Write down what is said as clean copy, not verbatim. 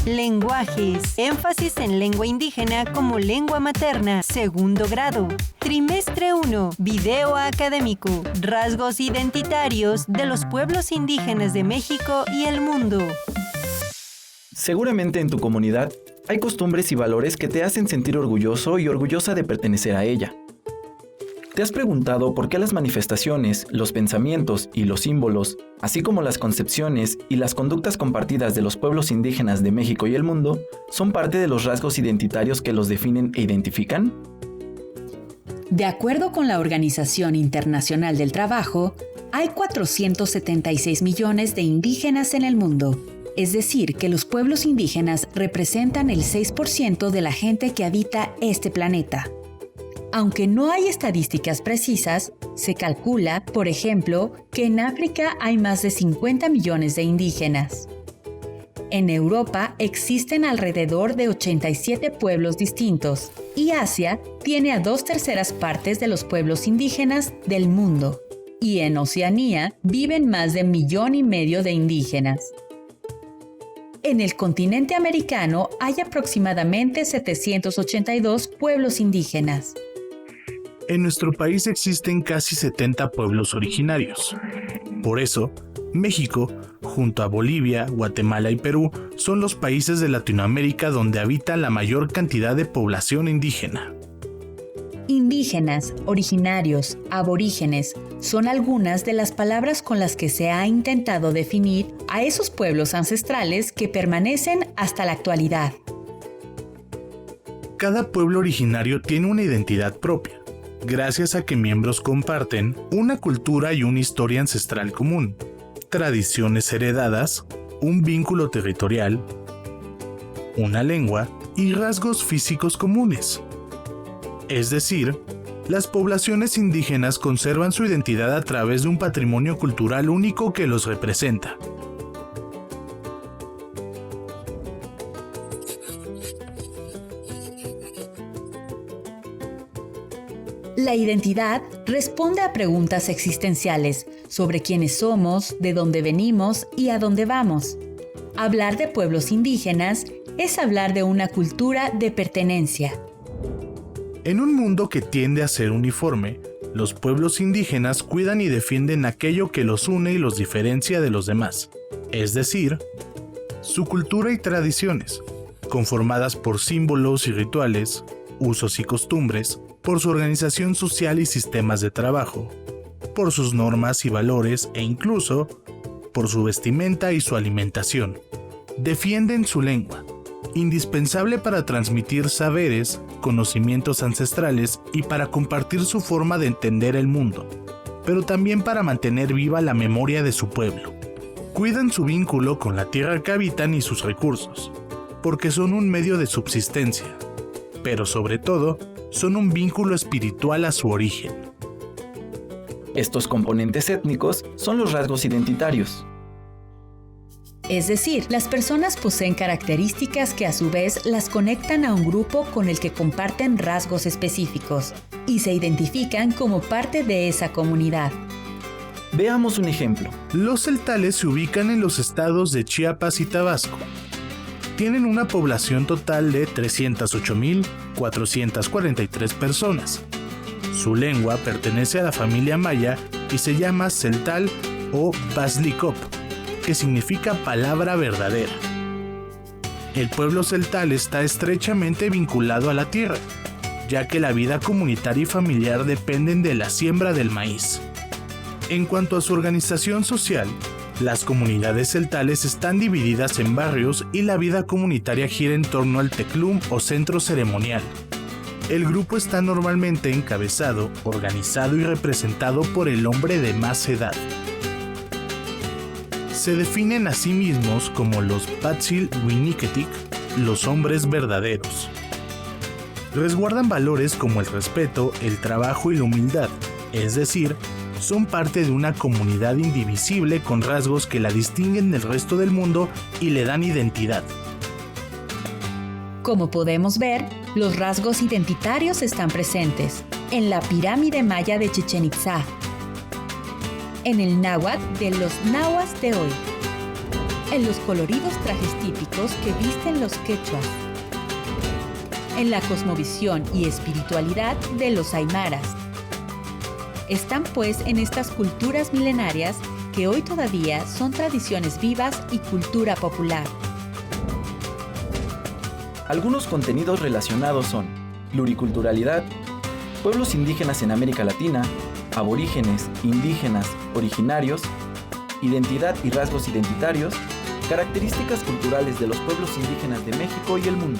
Lenguajes. Énfasis en lengua indígena como lengua materna. Segundo grado. Trimestre 1. Video académico. Rasgos identitarios de los pueblos indígenas de México y el mundo. Seguramente en tu comunidad hay costumbres y valores que te hacen sentir orgulloso y orgullosa de pertenecer a ella. ¿Te has preguntado por qué las manifestaciones, los pensamientos y los símbolos, así como las concepciones y las conductas compartidas de los pueblos indígenas de México y el mundo, son parte de los rasgos identitarios que los definen e identifican? De acuerdo con la Organización Internacional del Trabajo, hay 476 millones de indígenas en el mundo. Es decir, que los pueblos indígenas representan el 6% de la gente que habita este planeta. Aunque no hay estadísticas precisas, se calcula, por ejemplo, que en África hay más de 50 millones de indígenas. En Europa existen alrededor de 87 pueblos distintos y Asia tiene a 2/3 partes de los pueblos indígenas del mundo. Y en Oceanía viven más de 1,5 millones de indígenas. En el continente americano hay aproximadamente 782 pueblos indígenas. En nuestro país existen casi 70 pueblos originarios. Por eso, México, junto a Bolivia, Guatemala y Perú, son los países de Latinoamérica donde habita la mayor cantidad de población indígena. Indígenas, originarios, aborígenes, son algunas de las palabras con las que se ha intentado definir a esos pueblos ancestrales que permanecen hasta la actualidad. Cada pueblo originario tiene una identidad propia, gracias a que miembros comparten una cultura y una historia ancestral común, tradiciones heredadas, un vínculo territorial, una lengua y rasgos físicos comunes. Es decir, las poblaciones indígenas conservan su identidad a través de un patrimonio cultural único que los representa. La identidad responde a preguntas existenciales sobre quiénes somos, de dónde venimos y a dónde vamos. Hablar de pueblos indígenas es hablar de una cultura de pertenencia. En un mundo que tiende a ser uniforme, los pueblos indígenas cuidan y defienden aquello que los une y los diferencia de los demás, es decir, su cultura y tradiciones, conformadas por símbolos y rituales, usos y costumbres, por su organización social y sistemas de trabajo, por sus normas y valores e incluso por su vestimenta y su alimentación. Defienden su lengua, indispensable para transmitir saberes, conocimientos ancestrales y para compartir su forma de entender el mundo, pero también para mantener viva la memoria de su pueblo. Cuidan su vínculo con la tierra que habitan y sus recursos, porque son un medio de subsistencia, pero sobre todo, son un vínculo espiritual a su origen. Estos componentes étnicos son los rasgos identitarios. Es decir, las personas poseen características que a su vez las conectan a un grupo con el que comparten rasgos específicos y se identifican como parte de esa comunidad. Veamos un ejemplo. Los celtales se ubican en los estados de Chiapas y Tabasco. Tienen una población total de 308,443 personas. Su lengua pertenece a la familia maya y se llama celtal o Bazlicop, que significa palabra verdadera. El pueblo celtal está estrechamente vinculado a la tierra, ya que la vida comunitaria y familiar dependen de la siembra del maíz. En cuanto a su organización social, las comunidades celtales están divididas en barrios y la vida comunitaria gira en torno al teclum o centro ceremonial. El grupo está normalmente encabezado, organizado y representado por el hombre de más edad. Se definen a sí mismos como los Patzil Winiketik, los hombres verdaderos. Resguardan valores como el respeto, el trabajo y la humildad, es decir, son parte de una comunidad indivisible con rasgos que la distinguen del resto del mundo y le dan identidad. Como podemos ver, los rasgos identitarios están presentes en la pirámide maya de Chichén Itzá, en el náhuatl de los nahuas de hoy, en los coloridos trajes típicos que visten los quechuas, en la cosmovisión y espiritualidad de los aymaras. Están pues en estas culturas milenarias que hoy todavía son tradiciones vivas y cultura popular. Algunos contenidos relacionados son pluriculturalidad, pueblos indígenas en América Latina, aborígenes, indígenas, originarios, identidad y rasgos identitarios, características culturales de los pueblos indígenas de México y el mundo.